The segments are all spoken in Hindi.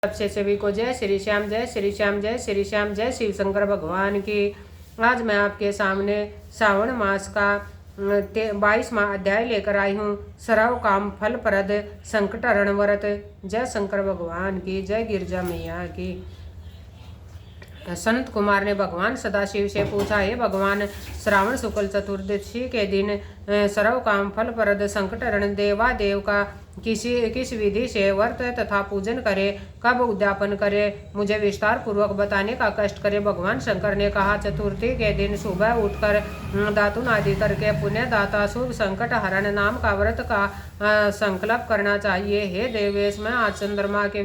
सबसे सभी को जय श्री श्याम, जय श्री श्याम, जय श्री श्याम, जय शिव शंकर भगवान की। आज मैं आपके सामने श्रावण मास का 22वां अध्याय लेकर आई हूँ। सर्व काम फल प्रद संकट हरण व्रत। जय शंकर भगवान की, जय गिरजा मैया की। संत कुमार ने भगवान सदाशिव से पूछा, हे भगवान, श्रावण शुक्ल चतुर्दशी के दिन सर्व काम फल प्रद संकट हरण देवादेव का किस विधि से व्रत तथा पूजन करे, कब उद्यापन करे, मुझे विस्तार पूर्वक बताने का कष्ट करे। भगवान शंकर ने कहा, चतुर्थी के दिन सुबह उठकर दातुन आदि करके पुण्य दाता शुभ संकट हरण नाम का व्रत का संकल्प करना चाहिए। हे देवेश, मैं आज चंद्रमा के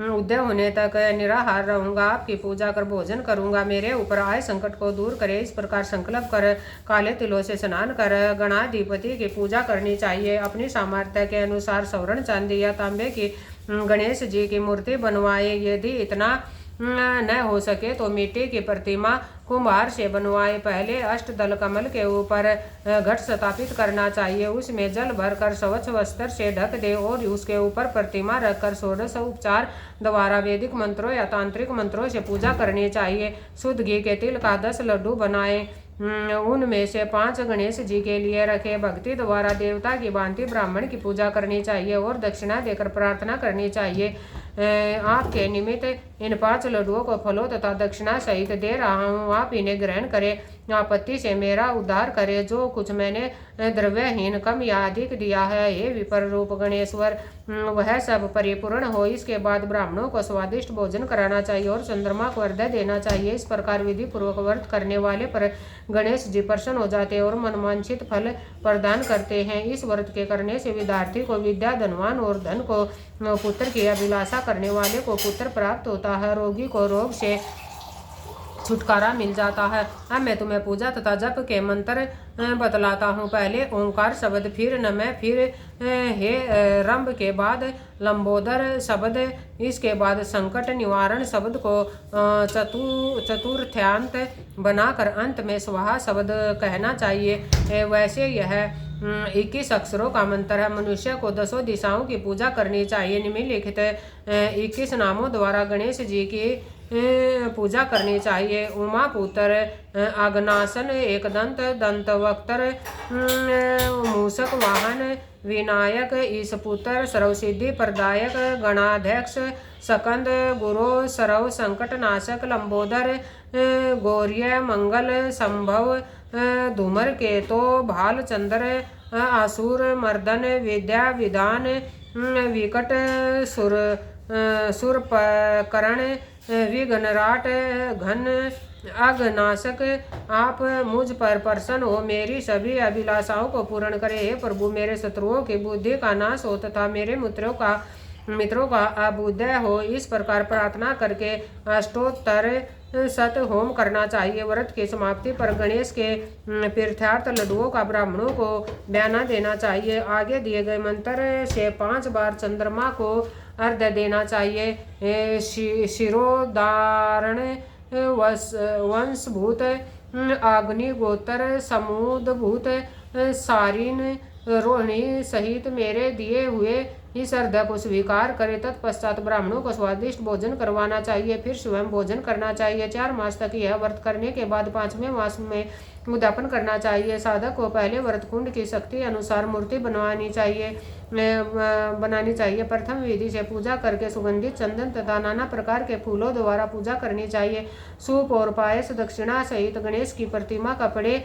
उदय होने तक निराहार रहूंगा, आपकी पूजा कर भोजन करूंगा, मेरे ऊपर आए संकट को दूर करे, इस प्रकार संकल्प कर काले तिलों से स्नान कर गणाधिपति की पूजा करनी चाहिए। अपनी सामर्थ्य के अनुसार स्वर्ण, चांदी या तांबे की गणेश जी की मूर्ति बनवाए। यदि इतना न हो सके तो मिट्टी की प्रतिमा कुम्हार से बनवाए। पहले अष्टदल कमल के ऊपर घट स्थापित करना चाहिए, उसमें जल भरकर स्वच्छ वस्त्र से ढक दे और उसके ऊपर प्रतिमा रखकर षोडश उपचार द्वारा वैदिक मंत्रों या तांत्रिक मंत्रों से पूजा करनी चाहिए। शुद्ध घी के तिल का 10 लड्डू बनाए, उनमें से 5 गणेश जी के लिए रखे। भक्ति द्वारा देवता की भांति ब्राह्मण की पूजा करनी चाहिए और दक्षिणा देकर प्रार्थना करनी चाहिए। आपके निमित्त इन 5 लड्डुओं को फलों तथा दक्षिणा सहित दे रहा हूँ, आप इन्हें ग्रहण करें, आपत्ति से मेरा उद्धार करे। जो कुछ मैंने द्रव्यहीन कम या अधिक दिया है, हे विपर रूप गणेश्वर, वह सब परिपूर्ण हो। इसके बाद ब्राह्मणों को स्वादिष्ट भोजन कराना चाहिए और चंद्रमा को अर्घ्य देना चाहिए। इस प्रकार विधि पूर्वक व्रत करने वाले पर गणेश जी प्रसन्न हो जाते हैं और मनवांछित फल प्रदान करते हैं। इस व्रत के करने से विद्यार्थी को विद्या, धनवान और धन को पुत्र की अभिलाषा करने वाले को पुत्र प्राप्त होता है, रोगी को रोग से छुटकारा मिल जाता है। अब मैं तुम्हें पूजा तथा जप के मंत्र बतलाता हूँ। पहले ओंकार शब्द, फिर नमः, फिर हे रंभ के बाद लंबोदर शब्द, इसके बाद संकट निवारण शब्द को चतुर्थ्यांत बनाकर अंत में स्वाहा शब्द कहना चाहिए। वैसे यह 21 अक्षरों का मंत्र है। मनुष्य को 10 दिशाओं की पूजा करनी चाहिए। निम्नलिखित 21 नामों द्वारा गणेश जी की पूजा करनी चाहिए। उमा पुत्र, आग्नासन, एकदंत, दंतवक्त्र, मूषक वाहन, विनायक, ईशपुत्र, सर्वसिद्धि प्रदायक, गणाध्यक्ष, सकंद, गुरु, सर्व संकट नाशक, लंबोदर, गौर्य, मंगल, संभव, धूमर केतो, भाल, चंद्र, आसुर मर्दन, विद्या विधान, विकट, सुरकरण, विघ्नराट, घन, अघनाशक, आप मुझ पर प्रसन्न हो, मेरी सभी अभिलाषाओं को पूर्ण करे। हे प्रभु, मेरे शत्रुओं की बुद्धि का नाश हो तथा मेरे मित्रों का अभ्युदय हो। इस प्रकार प्रार्थना करके अष्टोत्तर शत होम करना चाहिए। व्रत की समाप्ति पर गणेश के प्रीत्यर्थ लड्डुओं का ब्राह्मणों को बयाना देना चाहिए। आगे दिए गए मंत्र से 5 बार चंद्रमा को अर्घ्य देना चाहिए। शिरोधारण, वंशभूत, अग्निगोत्र, समुद्भूत, सारिन, रोहिणी सहित मेरे दिए हुए इस अर्घ्य को स्वीकार करे। तत्पश्चात ब्राह्मणों को स्वादिष्ट भोजन करवाना चाहिए, फिर स्वयं भोजन करना चाहिए। 4 मास तक यह व्रत करने के बाद 5वें मास में उद्यापन करना चाहिए। साधक को पहले व्रत कुंड की शक्ति अनुसार मूर्ति बनानी चाहिए। प्रथम विधि से पूजा करके सुगंधित चंदन तथा नाना प्रकार के फूलों द्वारा पूजा करनी चाहिए। सूप और पायस दक्षिणा सहित गणेश की प्रतिमा कपड़े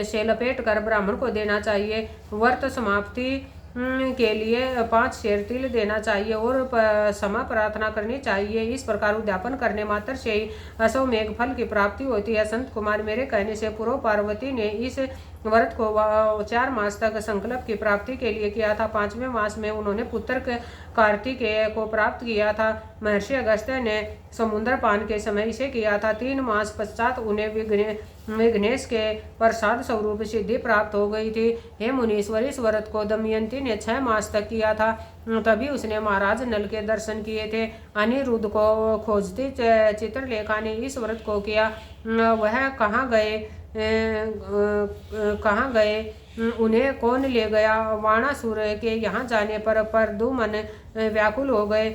से लपेट कर ब्राह्मण को देना चाहिए। व्रत समाप्ति के लिए 5 शेर तिल देना चाहिए और क्षमा प्रार्थना करनी चाहिए। इस प्रकार उद्यापन करने मात्र से ही अश्वमेघ फल की प्राप्ति होती है। संत कुमार मेरे कहने से पूर्व पार्वती ने इस व्रत को 4 मास तक संकल्प की प्राप्ति के लिए किया था। 5वें मास में उन्होंने पुत्र कार्तिकेय को प्राप्त किया था। महर्षि अगस्त्य ने समुद्र पान के समय इसे किया था। 3 मास पश्चात उन्हें विघ्नेश के प्रसाद स्वरूप सिद्धि प्राप्त हो गई थी। हे मुनीश्वर, इस व्रत को दमयंती ने 6 मास तक किया था, तभी उसने महाराज नल के दर्शन किए थे। अनिरुद्ध को खोजती चित्रलेखा ने इस व्रत को किया। वह कहाँ गए उन्हें कौन ले गया। वाणासुर के यहाँ जाने पर प्रद्युम्न व्याकुल हो गए।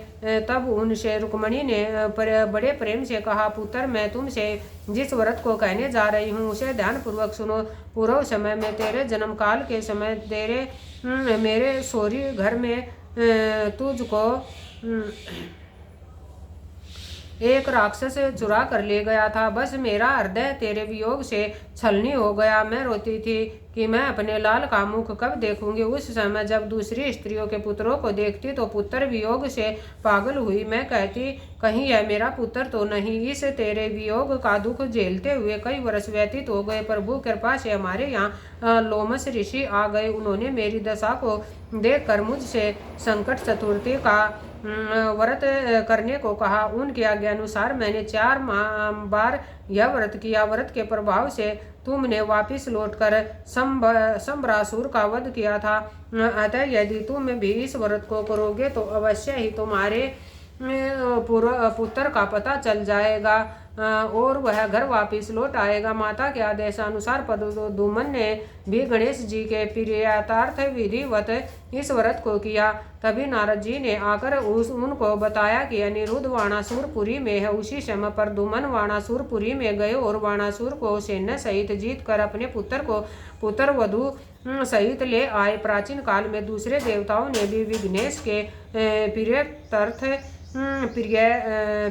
तब उनसे रुक्मणी ने बड़े प्रेम से कहा, पुत्र, मैं तुमसे जिस व्रत को कहने जा रही हूँ उसे ध्यानपूर्वक सुनो। पूर्व समय में तेरे जन्म काल के समय तेरे मेरे सौरी घर में तुझको एक राक्षस चुरा कर ले गया था। बस मेरा हृदय तेरे वियोग से छलनी हो गया। मैं रोती थी कि मैं अपने लाल का मुख कब देखूंगी। उस समय जब दूसरी स्त्रियों के पुत्रों को देखती तो पुत्र वियोग से पागल हुई। मैं कहती, कहीं यह मेरा पुत्र तो नहीं। इस तेरे वियोग का दुख झेलते हुए कई वर्ष व्यतीत हो गए। प्रभु कृपा से हमारे यहाँ लोमस ऋषि आ गए। उन्होंने मेरी दशा को देखकर मुझसे संकट चतुर्थी का व्रत करने को कहा। उनके आज्ञा अनुसार मैंने 4 बार यह व्रत किया। व्रत के प्रभाव से तुमने वापिस लौटकर संबरासुर का वध किया था। अतः यदि तुम भी इस व्रत को करोगे तो अवश्य ही तुम्हारे पुत्र का पता चल जाएगा और वह घर वापिस लौट आएगा। माता के आदेशानुसार प्रद्युम्न ने भी गणेश जी के प्रियतार्थ विधिवत इस व्रत को किया। तभी नारद जी ने आकर उनको बताया कि अनिरुद्ध वाणासुरपुरी में है। उसी समय प्रद्युम्न वाणासुरपुरी में गए और वाणासुर को सैन्य सहित जीत कर अपने पुत्र को पुत्र वधु सहित ले आए। प्राचीन काल में दूसरे देवताओं ने भी विघ्नेश के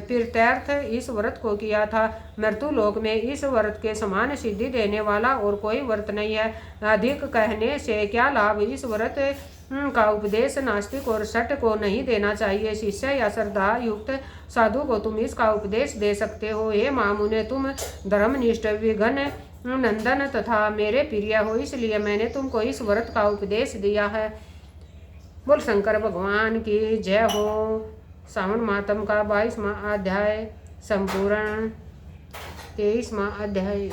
प्रीत्यर्थ इस व्रत को किया था। मृत्युलोक में इस व्रत के समान सिद्धि देने वाला और कोई व्रत नहीं है। अधिक कहने से क्या लाभ। इस व्रत का उपदेश नास्तिक और शठ को नहीं देना चाहिए। शिष्य या श्रद्धा युक्त साधु को तुम इसका उपदेश दे सकते हो। हे मामुने, तुम धर्मनिष्ठ विघ्न नंदन तथा मेरे प्रिय हो, इसलिए मैंने तुमको इस व्रत का उपदेश दिया है। बोल शंकर भगवान की जय हो। श्रावण मातम का 22वां अध्याय संपूर्ण। 23वां अध्याय।